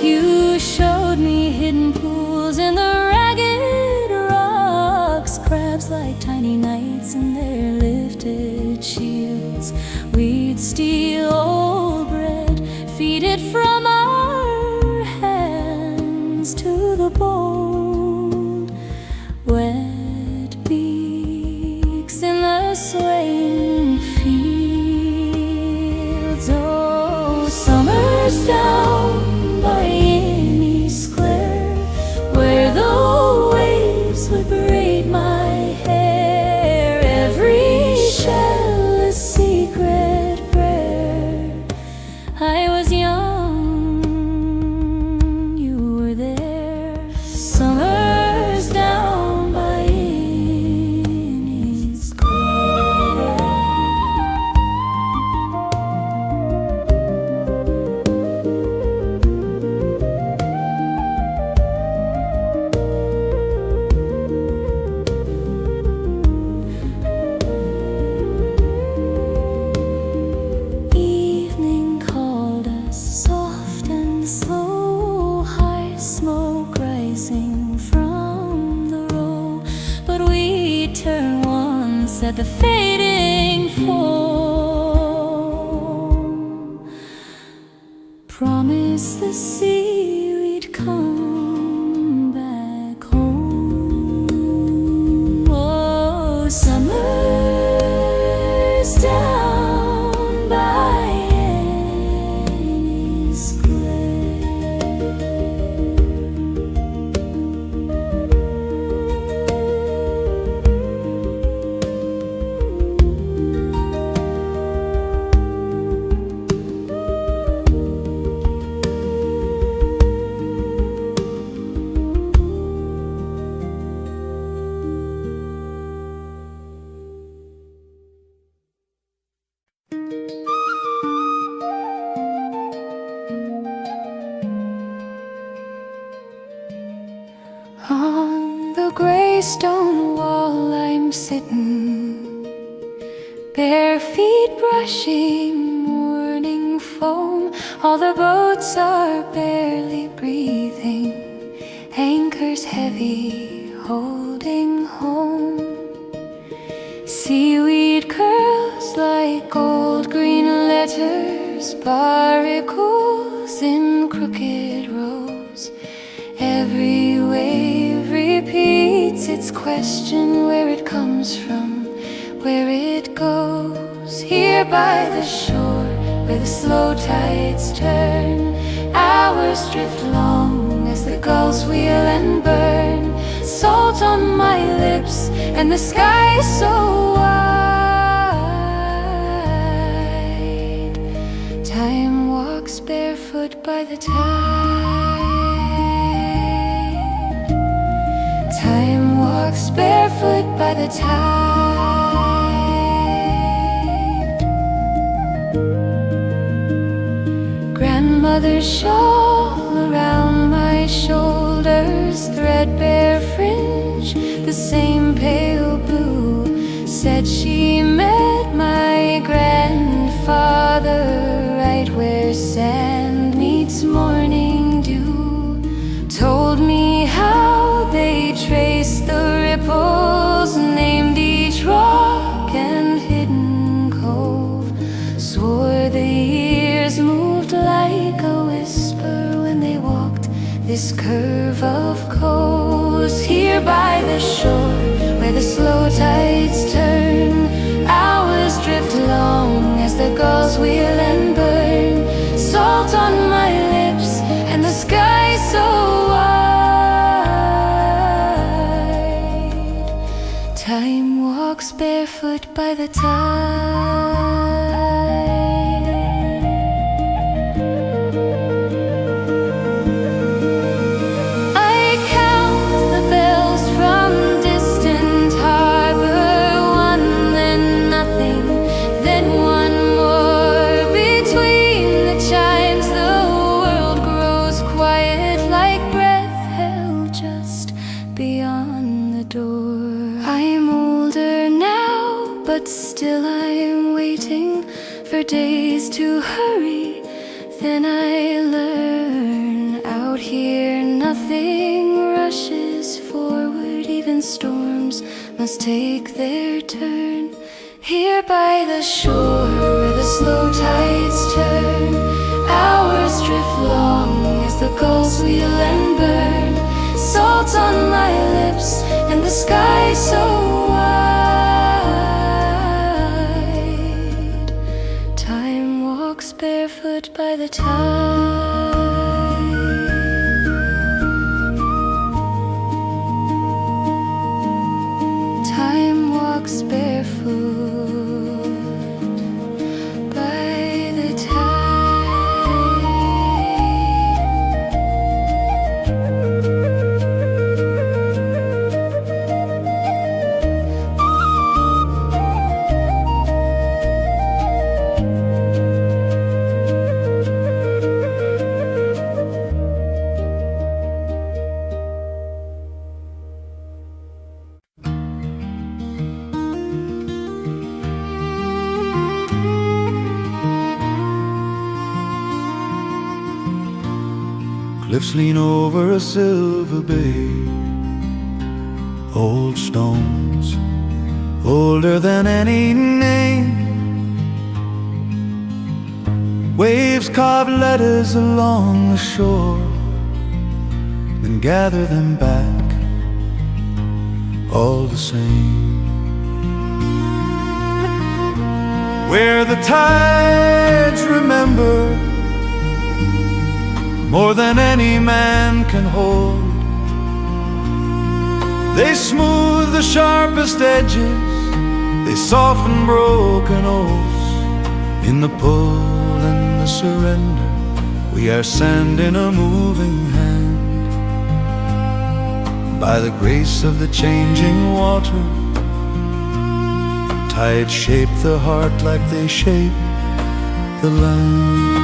Speaker 1: You showed me hidden pools in the ragged rocks, crabs like tiny knights in their lifted shields. We'd steal old bread, feed it from our hands to the bold, wet beaks in the swaying fields. Oh, summer's down by Innis Clare, where the waves would braid my hair, every shell a secret prayer. I was young, you were there. Summer's down by Innis Clare. Evening called us, soft and slow, high smoke rising from the row. But we turned once at the fading foam, promised the sea we'd come back home. Oh, summer's down by Innis Clare. On the gray stone wall I'm sitting, bare feet brushing morning foam. All the boats are barely breathing, anchors heavy holding home. Seaweed curls like gold green letters, barnacles in crooked rows. Every wave repeats its question, where it comes from, where it goes. Here by the shore, where the slow tides turn, hours drift long as the gulls wheel and burn. Salt on my lips and the sky so wide. Time walks barefoot by the tide. Time walks barefoot by the tide. Grandmother's shawl around my shoulders, threadbare fringe, the same pale blue. Said she met my grandfather right where sand meets morning dew. Told me how they traced the ripples, named each rock and hidden cove. Swore the years moved like a whisper when they walked this curve of coast. Here Here by the shore, where the slow tides turn, hours drift along as the gulls wheel and burn. Salt on my lips and the sky so wide. Time walks barefoot by the tide. But still I'm waiting for days to hurry. Then I learn out here nothing rushes forward. Even storms must take their turn. Here by the shore, where the slow tides turn, hours drift long as the gulls wheel and burn. Salt on my lips and the sky so wide. Barefoot by the tide. Time walks barefoot by the
Speaker 2: Cliffs lean over a silver bay. Old stones, older than any name. Waves carve letters along the shore, then gather them back, all the same. Where the tides remember more than any man can hold. They smooth the sharpest edges, they soften broken oaths. In the pull and the surrender, we are sand in a moving hand. By the grace of the changing water, tides shape the heart like they shape the land.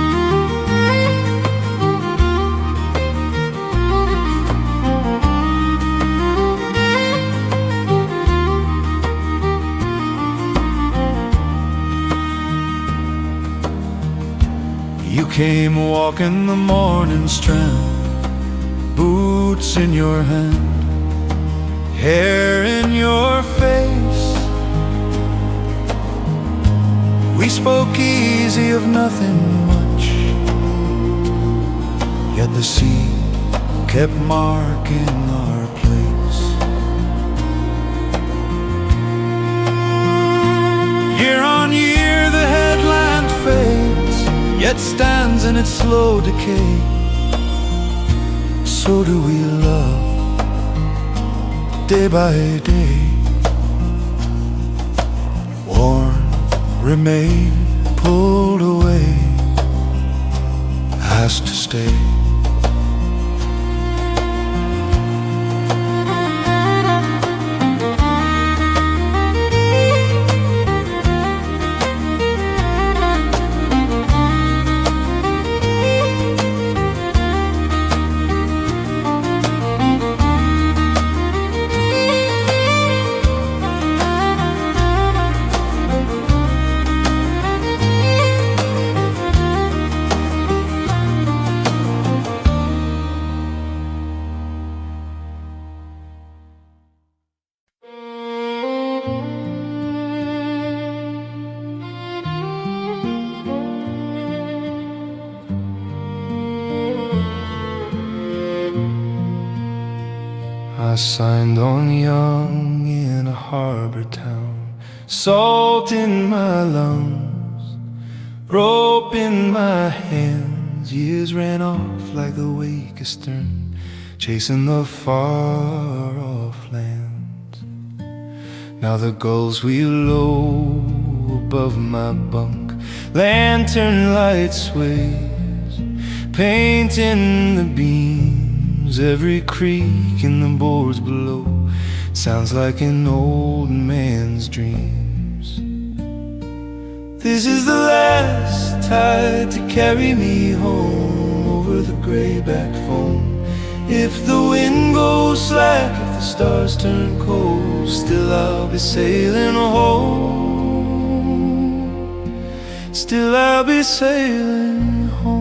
Speaker 2: You came walking the morning strand, boots in your hand, hair in your face. We spoke easy of nothing much, yet the sea kept marking our place. Year on year the headland fades, yet stands in its slow decay. So do we love, day by day. Worn, remain, pulled away, asked to stay. I signed on young in a harbor town, salt in my lungs, rope in my hands. Years ran off like the wake astern, chasing the far-off lands. Now the gulls wheel low above my bunk, lantern light sways, painting the beams. Every creak in the boards below sounds like an old man's dreams. This is the last tide to carry me home over the greyback foam. If the wind goes slack, if the stars turn cold, still I'll be sailing home. Still I'll be sailing home.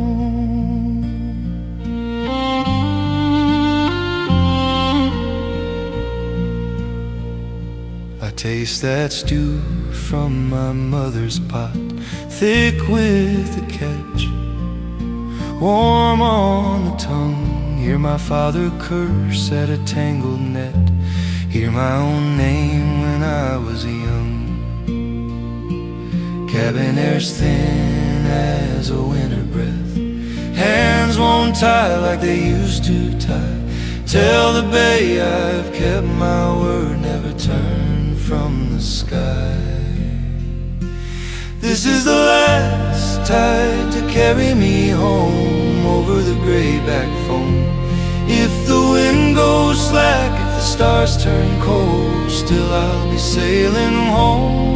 Speaker 2: I taste that stew from my mother's pot, thick with the catch, warm on the tongue. Hear my father curse at a tangled net, hear my own name when I was young. Cabin air's thin as a winter breath, hands won't tie like they used to tie. Tell the bay I've kept my word, never turn from the sky. This is the last tide to carry me home over the greyback foam. If the wind goes slack, if the stars turn cold, still I'll be sailing home.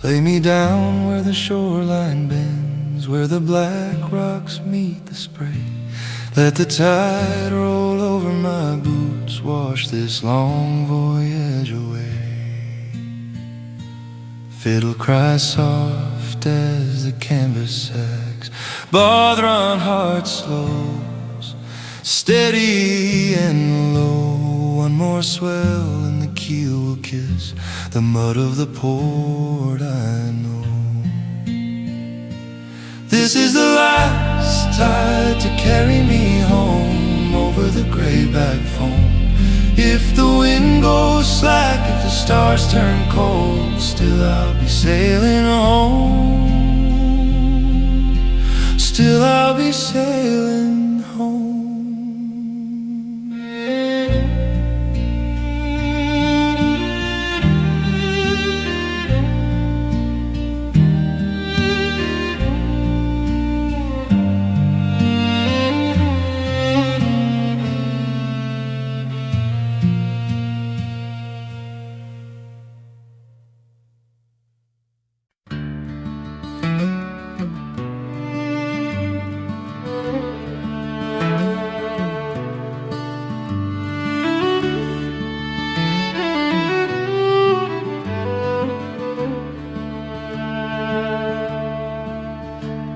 Speaker 2: Lay me down where the shoreline bends, where the black rocks meet the spray. Let the tide roll over my boots, wash this long voyage away. Fiddle cries soft as the canvas sags, bother on heart slows, steady and low. One more swell and the keel will kiss the mud of the port, I know. This is the last tide to carry me home over the greyback foam. If the wind goes slack, if the stars turn cold, still I'll be sailing home. Still I'll be sailing home.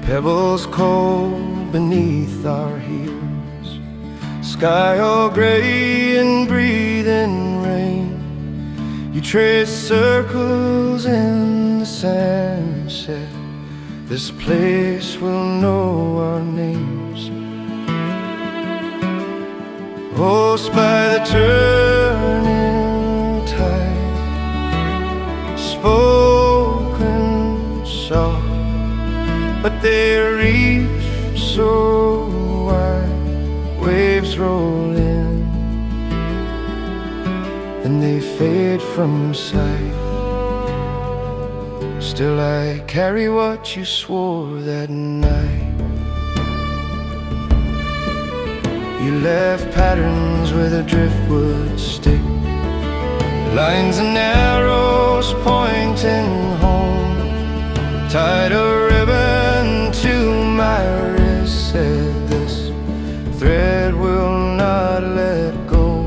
Speaker 2: Pebbles cold beneath our heels, sky all gray and breathing rain. You trace circles in the sand, said this place will know our names. Host by the turning tide, spoken soft, but they reach so wide. Waves roll in and they fade from sight. Still I carry what you swore that night. You left patterns where the driftwood stick, lines and arrows pointing home. Tied a ribbon to my wrist, said this thread will not let go.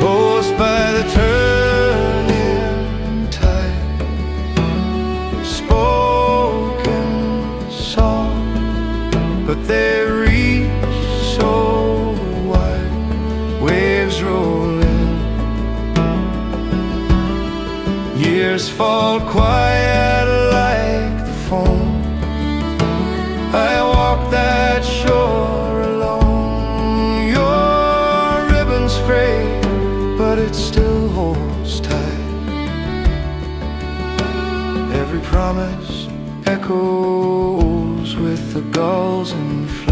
Speaker 2: Post by the turning tide, spoken soft, tears fall quiet like the foam. I walk that shore alone. Your ribbon's frayed, but it still holds tight. Every promise echoes with the gulls in flight.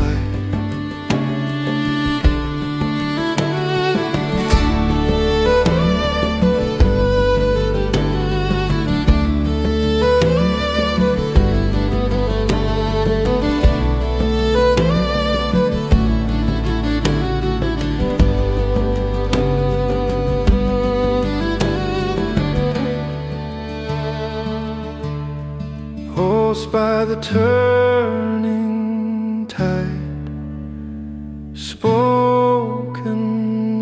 Speaker 2: By the turning tide, spoken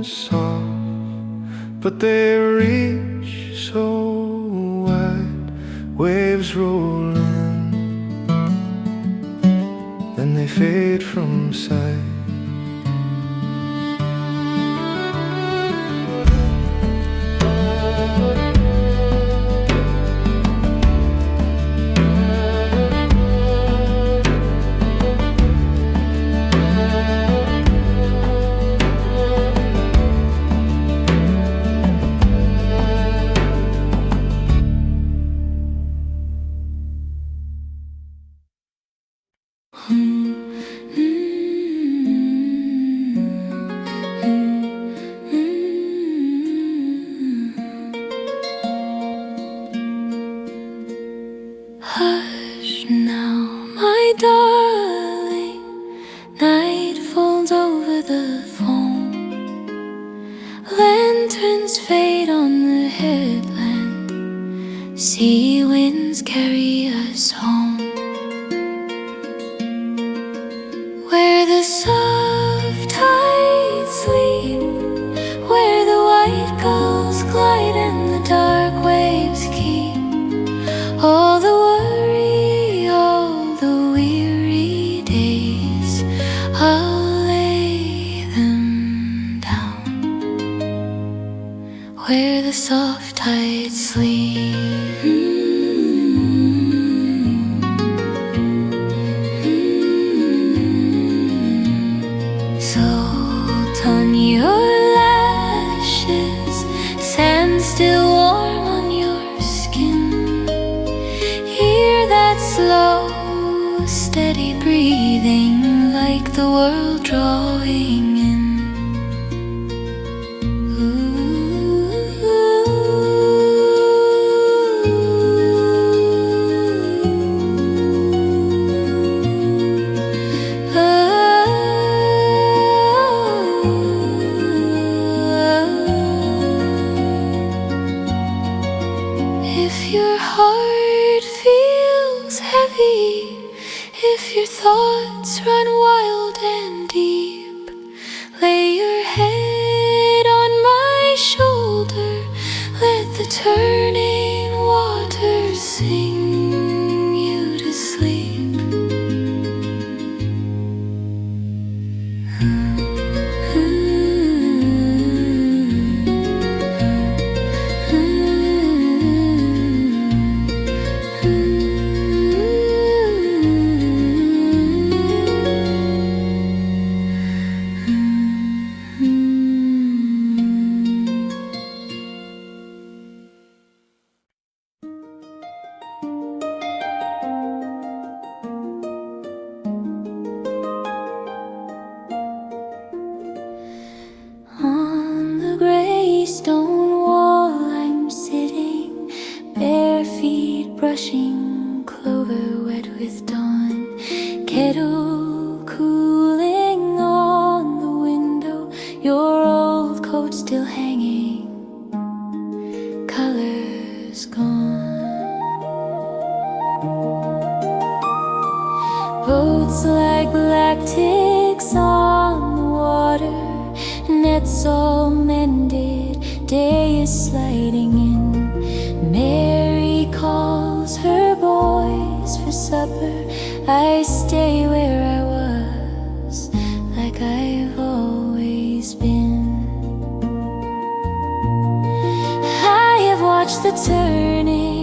Speaker 2: soft, but they reach so wide. Waves roll in, then they fade from sight.
Speaker 1: Hush now, my darling, night folds over the foam. Lanterns fade on the headland, sea winds carry us home. Where the soft tides sleep, where the white gulls glide and the dark waves keep all the worry, all the weary days. I'll lay them down where the soft tides sleep. So turn your lashes, sand still warm on your skin. Hear that slow, steady breathing, like the world drawing in. If your heart feels heavy, if your thoughts run wild and deep, lay your head on my shoulder, let the turning waters sing you to sleep. On the gray stone wall I'm sitting, bare feet brushing clover wet with dawn. Kettle cooling on the window, your old coat still hanging, colors gone. Boats like black ticks on the water, nets all mended, day is sliding in. Mary calls her boys for supper, I stay where I was, like I've always been. I have watched the turning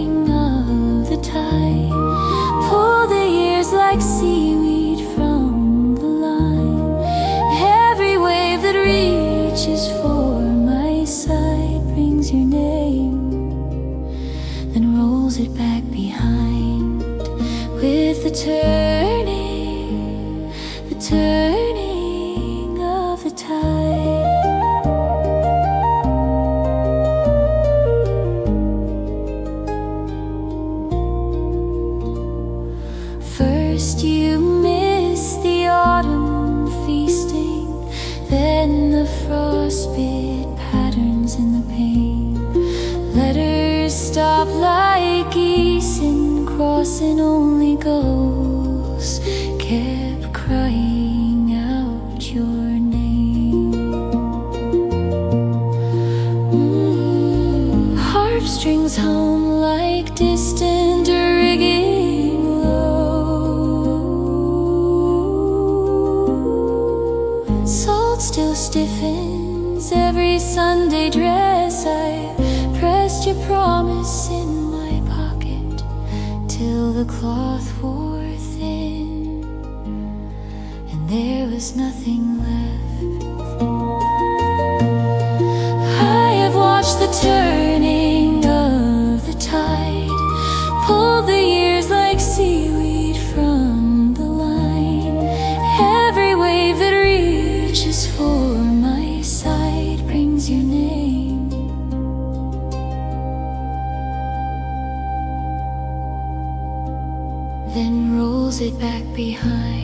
Speaker 1: tide. First you miss the autumn feasting, then the frostbit patterns in the pane. Letters stop like geese in crossing, only ghosts kept crying out your name. Harp strings hum like distant rigging low. Salt still stiffens every Sunday dress. I pressed your promise in my pocket till the cloth wore thin and there was nothing left. I have watched the turning of the tide, pulled the years like seaweed from the line. Every wave that reaches for my side brings your name, then rolls it back behind.